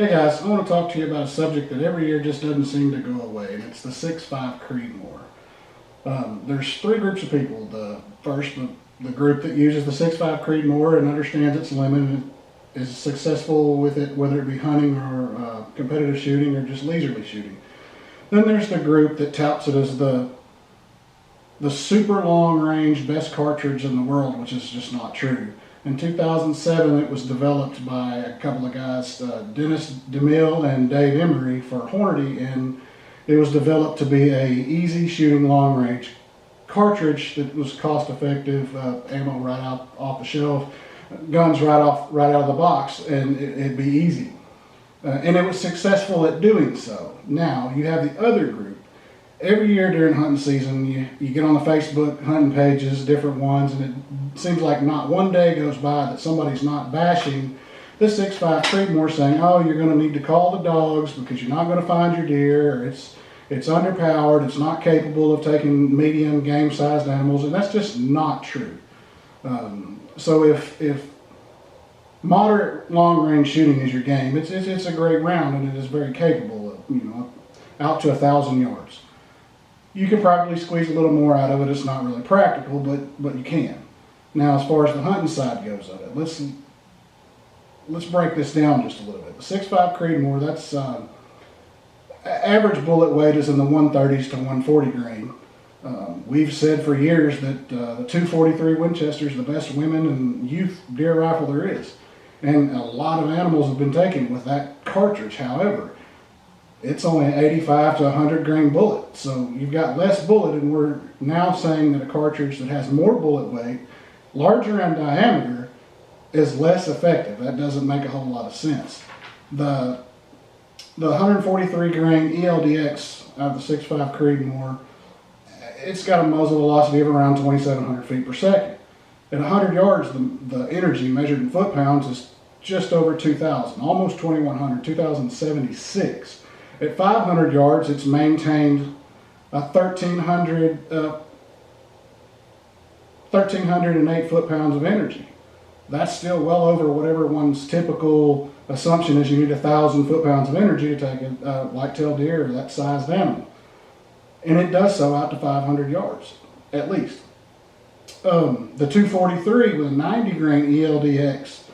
Hey guys, I want to talk to you about a subject that every year just doesn't seem to go away, and it's the 6'5" Creedmoor. There's three groups of people. The first, the group that uses the 6'5" Creedmoor and understands its limit and is successful with it, whether it be hunting or competitive shooting or just leisurely shooting. Then there's the group that touts it as the super long range best cartridge in the world, which is just not true. In 2007, it was developed by a couple of guys, Dennis DeMille and Dave Emery for Hornady, and it was developed to be a easy shooting long range cartridge that was cost effective, ammo right out off the shelf, guns right out of the box, and it'd be easy. And it was successful at doing so. Now you have the other group. Every year during hunting season, you get on the Facebook hunting pages, different ones, and it seems like not one day goes by that somebody's not bashing the 6'5" Creedmoor, saying, oh, you're going to need to call the dogs because you're not going to find your deer, or it's underpowered, it's not capable of taking medium game-sized animals, and that's just not true. So if moderate long-range shooting is your game, it's a great round, and it is very capable of, out to 1,000 yards. You can probably squeeze a little more out of it. It's not really practical, but you can. Now, as far as the hunting side goes of it, let's break this down just a little bit. The 6'5" Creedmoor, that's average bullet weight is in the 130s to 140 grain. We've said for years that the 243 Winchester is the best women and youth deer rifle there is, and a lot of animals have been taken with that cartridge. However, it's only an 85 to 100 grain bullet, so you've got less bullet, and we're now saying that a cartridge that has more bullet weight, larger in diameter, is less effective. That doesn't make a whole lot of sense. The 143 grain ELDX out of the 6'5" Creedmoor, it's got a muzzle velocity of around 2,700 feet per second. At 100 yards, the energy measured in foot-pounds is just over 2,000, almost 2,100, 2,076. At 500 yards, it's maintained 1,308 foot-pounds of energy. That's still well over whatever one's typical assumption is. You need 1,000 foot-pounds of energy to take a white-tailed deer or that sized animal. And it does so out to 500 yards, at least. The 243 with a 90 grain ELDX,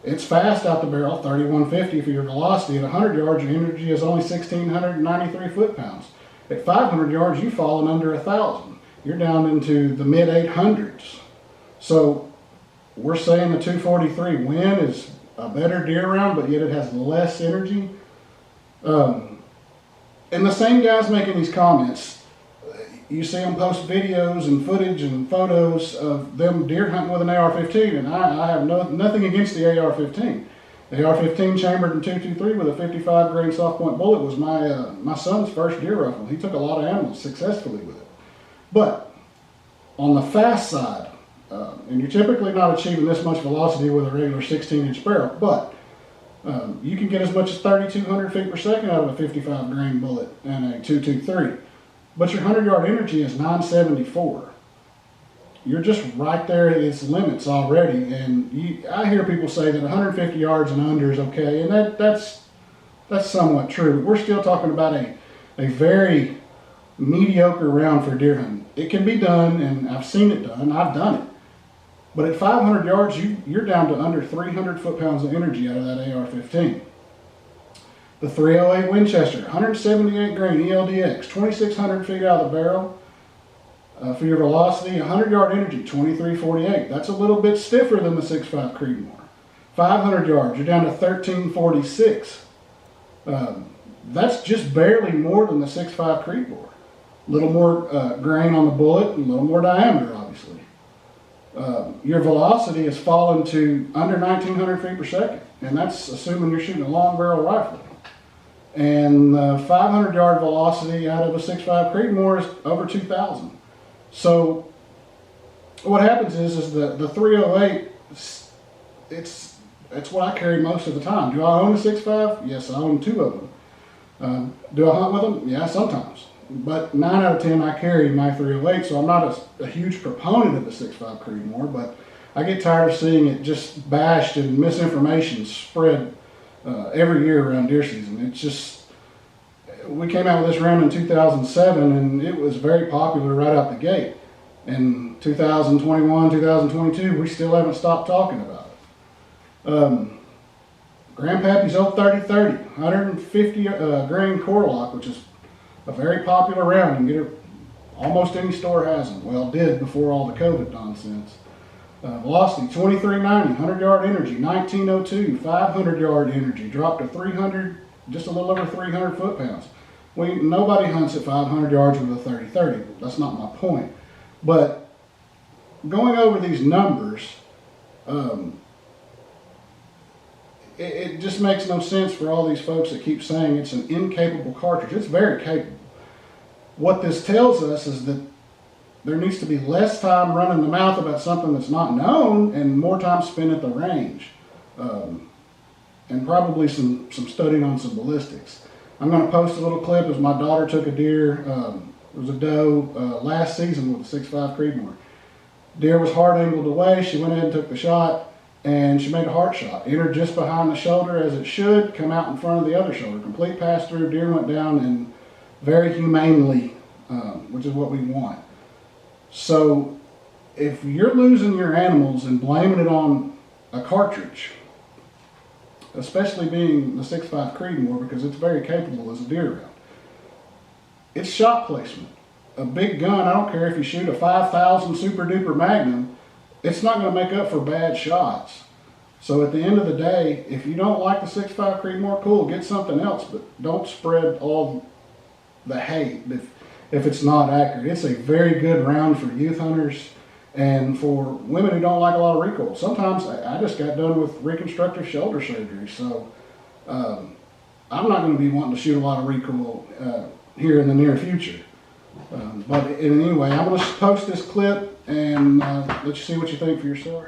it's fast out the barrel, 3150 for your velocity. At 100 yards, your energy is only 1,693 foot-pounds. At 500 yards, you've fallen under 1,000. You're down into the mid-800s. So we're saying the 243 Win is a better deer round, but yet it has less energy. And the same guys making these comments, you see them post videos and footage and photos of them deer hunting with an AR-15, and I have nothing against the AR-15. The AR-15 chambered in .223 with a 55 grain soft point bullet was my son's first deer rifle. He took a lot of animals successfully with it. But on the fast side, and you're typically not achieving this much velocity with a regular 16-inch barrel, but you can get as much as 3,200 feet per second out of a 55 grain bullet and a .223. But your 100-yard energy is 974. You're just right there at its limits already. And I hear people say that 150 yards and under is okay, and that's somewhat true. We're still talking about a very mediocre round for deer hunting. It can be done, and I've seen it done. I've done it. But at 500 yards, you're down to under 300 foot-pounds of energy out of that AR-15. The 308 Winchester, 178 grain ELDX, 2,600 feet out of the barrel. For your velocity, 100-yard energy, 2348. That's a little bit stiffer than the 6'5" Creedmoor. 500 yards, you're down to 1346. That's just barely more than the 6'5" Creedmoor. A little more grain on the bullet and a little more diameter, obviously. Your velocity has fallen to under 1,900 feet per second, and that's assuming you're shooting a long barrel rifle. And 500-yard velocity out of a 6'5" Creedmoor is over 2,000. So what happens is the 308, it's what I carry most of the time. Do I own a 6'5"? Yes, I own two of them. Do I hunt with them? Yeah, sometimes. But 9 out of 10 I carry my 308, so I'm not a huge proponent of the 6'5" Creedmoor, but I get tired of seeing it just bashed and misinformation spread every year around deer season. It's just, we came out with this round in 2007 and it was very popular right out the gate. In 2021, 2022, we still haven't stopped talking about it. Grandpappy's old 30-30, 150 grain core lock, which is a very popular round. You can get it, almost any store has them. Well, did before all the COVID nonsense. Velocity 2390, 100-yard energy, 1902, 500-yard energy, dropped to 300, just a little over 300 foot-pounds. Nobody hunts at 500 yards with a 30-30. That's not my point. But going over these numbers, it just makes no sense for all these folks that keep saying it's an incapable cartridge. It's very capable. What this tells us is that there needs to be less time running the mouth about something that's not known and more time spent at the range. And probably some studying on some ballistics. I'm going to post a little clip as my daughter took a deer. It was a doe last season with a 6.5 Creedmoor. Deer was hard angled away. She went ahead and took the shot, and she made a heart shot. Entered just behind the shoulder as it should, come out in front of the other shoulder. Complete pass through, deer went down, and very humanely, which is what we want. So if you're losing your animals and blaming it on a cartridge, especially being the 6.5 Creedmoor, because it's very capable as a deer round, it's shot placement. A big gun, I don't care if you shoot a 5,000 super duper Magnum, it's not going to make up for bad shots. So at the end of the day, if you don't like the 6.5 Creedmoor, cool, get something else, but don't spread all the hate if it's not accurate. It's a very good round for youth hunters and for women who don't like a lot of recoil. Sometimes I just got done with reconstructive shoulder surgery, so I'm not going to be wanting to shoot a lot of recoil here in the near future. But anyway, I'm going to post this clip and let you see what you think for yourself.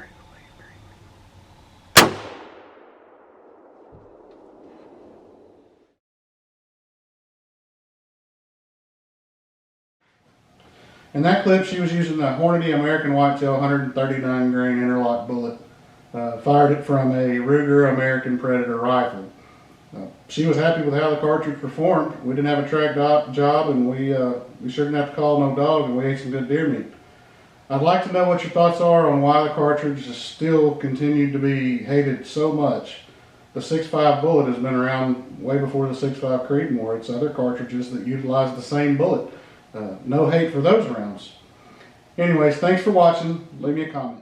In that clip, she was using the Hornady American Whitetail 139 grain interlock bullet. Fired it from a Ruger American Predator rifle. She was happy with how the cartridge performed. We didn't have a track job, and we sure didn't have to call no dog, and we ate some good deer meat. I'd like to know what your thoughts are on why the cartridge has still continued to be hated so much. The 6.5 bullet has been around way before the 6.5 Creedmoor. It's other cartridges that utilize the same bullet. No hate for those rounds. Anyways, thanks for watching. Leave me a comment.